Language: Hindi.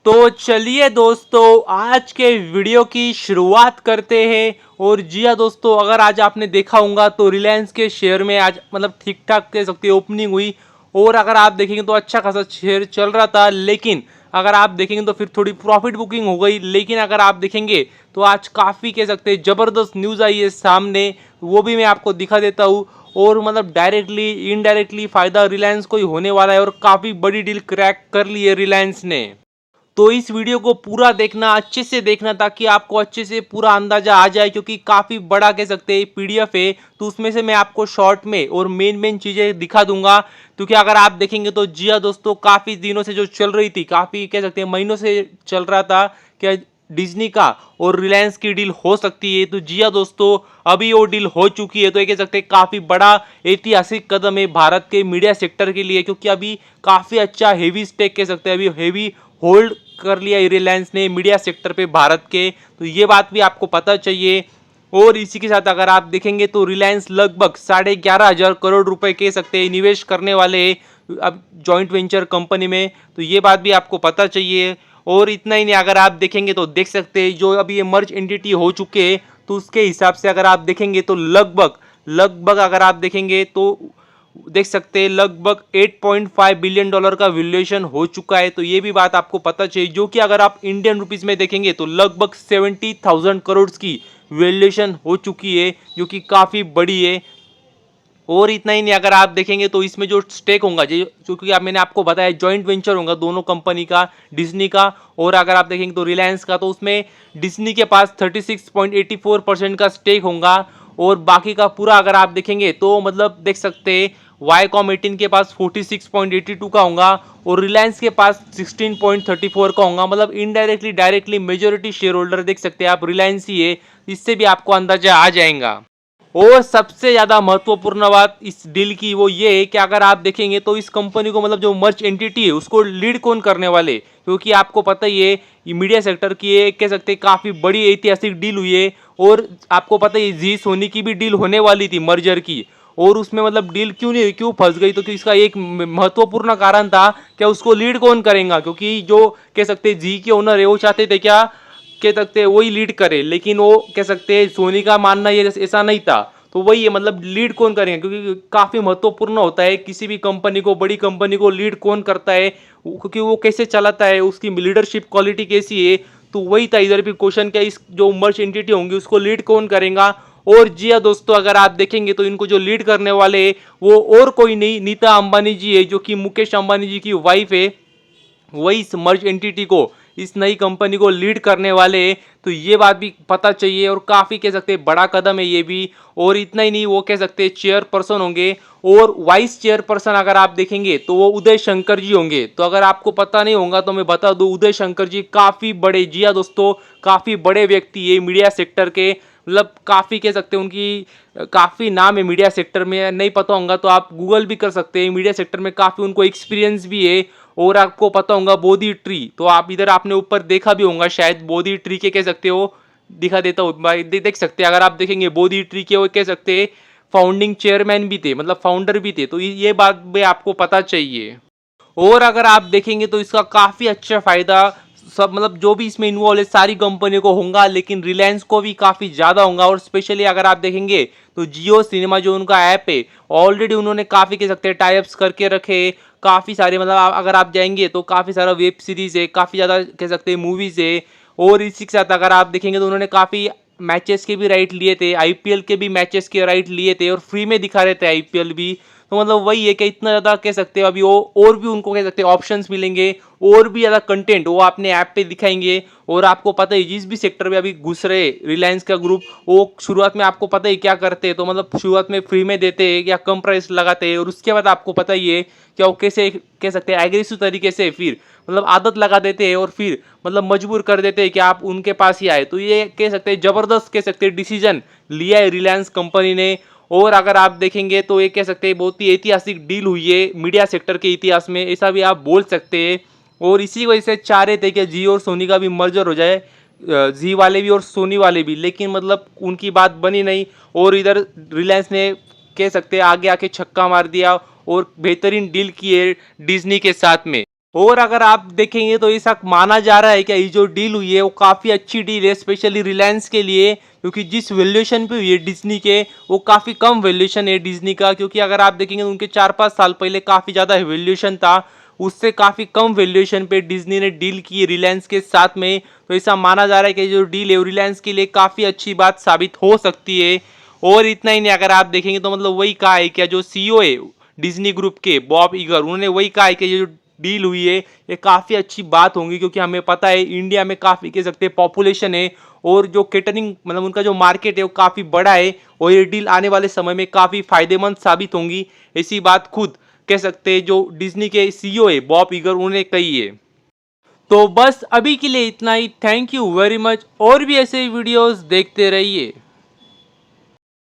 तो चलिए दोस्तों, आज के वीडियो की शुरुआत करते हैं। और जी हाँ दोस्तों, अगर आज आपने देखा होगा तो रिलायंस के शेयर में आज मतलब ठीक ठाक कह सकते ओपनिंग हुई। और अगर आप देखेंगे तो अच्छा खासा शेयर चल रहा था, लेकिन अगर आप देखेंगे तो फिर थोड़ी प्रॉफिट बुकिंग हो गई। लेकिन अगर आप देखेंगे तो आज काफ़ी कह सकते हैं ज़बरदस्त न्यूज़ आई है सामने, वो भी मैं आपको दिखा देता हूँ। और मतलब डायरेक्टली इनडायरेक्टली फ़ायदा रिलायंस को ही होने वाला है और काफ़ी बड़ी डील क्रैक कर ली है रिलायंस ने। तो इस वीडियो को पूरा देखना, अच्छे से देखना, ताकि आपको अच्छे से पूरा अंदाजा आ जाए, क्योंकि काफ़ी बड़ा कह सकते हैं पीडीएफ है। तो उसमें से मैं आपको शॉर्ट में और मेन मेन चीज़ें दिखा दूंगा। क्योंकि अगर आप देखेंगे तो जी हाँ दोस्तों, काफ़ी दिनों से जो चल रही थी, काफ़ी कह सकते हैं महीनों से चल रहा था कि डिज्नी का और रिलायंस की डील हो सकती है। तो जी हाँ दोस्तों, अभी वो डील हो चुकी है। तो ये कह सकते हैं काफ़ी बड़ा ऐतिहासिक कदम है भारत के मीडिया सेक्टर के लिए, क्योंकि अभी काफ़ी अच्छा हेवी स्टेक कह सकते हैं, अभी हेवी होल्ड कर लिया रिलायंस ने मीडिया सेक्टर पे भारत के। तो ये बात भी आपको पता चाहिए। और इसी के साथ अगर आप देखेंगे तो रिलायंस लगभग 11,500 करोड़ रुपए कह सकते हैं निवेश करने वाले अब जॉइंट वेंचर कंपनी में। तो ये बात भी आपको पता चाहिए। और इतना ही नहीं, अगर आप देखेंगे तो देख सकते हैं जो अभी ये मर्ज एंटिटी हो चुके हैं, तो उसके हिसाब से अगर आप देखेंगे तो लगभग लगभग अगर आप देखेंगे तो देख सकते हैं लगभग 8.5 बिलियन डॉलर का वैल्यूएशन हो चुका है। तो ये भी बात आपको पता चाहिए, जो कि अगर आप इंडियन रुपीस में देखेंगे तो लगभग 70,000 करोड़ की वैल्यूएशन हो चुकी है, जो कि काफ़ी बड़ी है। और इतना ही नहीं, अगर आप देखेंगे तो इसमें जो स्टेक होगा, क्योंकि आप मैंने आपको बताया जॉइंट वेंचर होगा दोनों कंपनी का, डिज्नी का और अगर आप देखेंगे तो रिलायंस का। तो उसमें डिज्नी के पास 36.84% का स्टेक होगा और बाकी का पूरा अगर आप देखेंगे तो मतलब देख सकते हैं वाईकॉम 18 के पास 46.82 का होगा और रिलायंस के पास 16.34 का होगा। मतलब indirectly directly majority share holder देख सकते हैं आप रिलायंस ही है। इससे भी आपको अंदाजा आ जाएगा। और सबसे ज्यादा महत्वपूर्ण बात इस डील की वो ये है कि अगर आप देखेंगे तो इस कंपनी को मतलब जो मर्ज एंटिटी है उसको लीड कौन करने वाले, क्योंकि आपको पता ही है ये मीडिया सेक्टर की है, कह सकते हैं काफी बड़ी ऐतिहासिक डील हुई है। और आपको पता ही जी सोनी की भी डील होने वाली थी मर्जर की, और उसमें मतलब डील क्यों नहीं हुई, क्यों फंस गई, तो इसका एक महत्वपूर्ण कारण था क्या उसको लीड कौन करेगा। क्योंकि जो कह सकते हैं जी के ओनर है वो चाहते थे क्या कह सकते हैं वही लीड करे, लेकिन वो कह सकते हैं सोनी का मानना ये ऐसा नहीं था। तो वही है मतलब लीड कौन करेंगे, क्योंकि काफी महत्वपूर्ण होता है किसी भी कंपनी को, बड़ी कंपनी को लीड कौन करता है, क्योंकि वो कैसे चलाता है, उसकी लीडरशिप क्वालिटी कैसी है। तो वही था इधर भी क्वेश्चन, क्या इस जो मर्ज एंटिटी होंगी उसको लीड कौन करेगा। और जी हाँ दोस्तों, अगर आप देखेंगे तो इनको जो लीड करने वाले वो और कोई नहीं, नीता अंबानी जी है, जो कि मुकेश अंबानी जी की वाइफ है। वही इस मर्ज एंटिटी को, इस नई कंपनी को लीड करने वाले हैं। तो ये बात भी पता चाहिए और काफ़ी कह सकते हैं बड़ा कदम है ये भी। और इतना ही नहीं, वो कह सकते हैं चेयरपर्सन होंगे और वाइस चेयरपर्सन अगर आप देखेंगे तो वो उदय शंकर जी होंगे। तो अगर आपको पता नहीं होगा तो मैं बता दूं, उदय शंकर जी काफ़ी बड़े, जी हाँ दोस्तों, काफ़ी बड़े व्यक्ति है मीडिया सेक्टर के। मतलब काफ़ी कह सकते हैं उनकी काफ़ी नाम है मीडिया सेक्टर में, नहीं पता होगा तो आप गूगल भी कर सकते हैं। मीडिया सेक्टर में काफ़ी उनको एक्सपीरियंस भी है। और आपको पता होगा बोधी ट्री, तो आप इधर आपने ऊपर देखा भी होगा शायद, बोधी ट्री के कह सकते हो, दिखा देता हूँ देख सकते हैं। अगर आप देखेंगे बोधी ट्री के वो कह सकते हैं फाउंडिंग चेयरमैन भी थे, मतलब फाउंडर भी थे। तो ये बात भी आपको पता चाहिए। और अगर आप देखेंगे तो इसका काफ़ी अच्छा फायदा सब मतलब जो भी इसमें इन्वॉल्व है सारी कंपनियों को होगा, लेकिन रिलायंस को भी काफ़ी ज़्यादा होगा। और स्पेशली अगर आप देखेंगे तो जियो सिनेमा जो उनका ऐप है, ऑलरेडी उन्होंने काफ़ी कह सकते हैं टाइप्स करके रखे, काफ़ी सारे मतलब अगर आप जाएंगे तो काफ़ी सारा वेब सीरीज़ है, काफ़ी ज़्यादा कह सकते हैं मूवीज़ है। और इसी के साथ अगर आप देखेंगे तो उन्होंने काफ़ी मैचेस के भी राइट लिए थे, आईपीएल के भी मैचेस के राइट लिए थे और फ्री में दिखा रहे थे आईपीएल भी। तो मतलब वही है कि इतना ज़्यादा कह सकते हैं अभी वो और भी उनको कह सकते हैं ऑप्शंस मिलेंगे, और भी ज़्यादा कंटेंट वो अपने ऐप पे दिखाएंगे। और आपको पता है जिस भी सेक्टर में अभी घुस रहे रिलायंस का ग्रुप, वो शुरुआत में आपको पता ही क्या करते हैं, तो मतलब शुरुआत में फ्री में देते हैं या कम प्राइस लगाते हैं, और उसके बाद आपको पता ही है कि वो कैसे कह सकते हैं एग्रेसिव तरीके से फिर मतलब आदत लगा देते हैं और फिर मतलब मजबूर कर देते हैं कि आप उनके पास ही आए। तो ये कह सकते हैं जबरदस्त कह सकते हैं डिसीजन लिया है रिलायंस कंपनी ने। और अगर आप देखेंगे तो ये कह सकते हैं बहुत ही ऐतिहासिक डील हुई है मीडिया सेक्टर के इतिहास में, ऐसा भी आप बोल सकते हैं। और इसी वजह से चाह रहे थे कि जियो और सोनी का भी मर्जर हो जाए, जी वाले भी और सोनी वाले भी, लेकिन मतलब उनकी बात बनी नहीं। और इधर रिलायंस ने कह सकते हैं आगे आके छक्का मार दिया और बेहतरीन डील की है डिज्नी के साथ में। और अगर आप देखेंगे तो ऐसा माना जा रहा है कि ये जो डील हुई है वो काफ़ी अच्छी डील है, स्पेशली रिलायंस के लिए, क्योंकि जिस वैल्यूएशन पे हुई है डिज्नी के, वो काफ़ी कम वैल्यूएशन है डिज्नी का। क्योंकि अगर आप देखेंगे तो उनके 4-5 साल पहले काफ़ी ज़्यादा वैल्यूएशन था, उससे काफ़ी कम वैल्यूएशन पे डिज्नी ने डील की रिलायंस के साथ में। तो ऐसा माना जा रहा है कि जो डील है वो रिलायंस के लिए काफ़ी अच्छी बात साबित हो सकती है। और इतना ही नहीं, अगर आप देखेंगे तो मतलब वही कहा है कि जो सीईओ है डिज्नी ग्रुप के, बॉब इगर, उन्होंने वही कहा है कि ये जो डील हुई है ये काफ़ी अच्छी बात होगी, क्योंकि हमें पता है इंडिया में काफ़ी कह सकते हैं पॉपुलेशन है, और जो केटरिंग मतलब उनका जो मार्केट है वो काफ़ी बड़ा है, और ये डील आने वाले समय में काफ़ी फायदेमंद साबित होंगी। ऐसी बात खुद कह सकते हैं जो डिज्नी के सीईओ है बॉब इगर, उन्होंने कही है। तो बस अभी के लिए इतना ही। Thank you very much. और भी ऐसे वीडियोस देखते रहिए।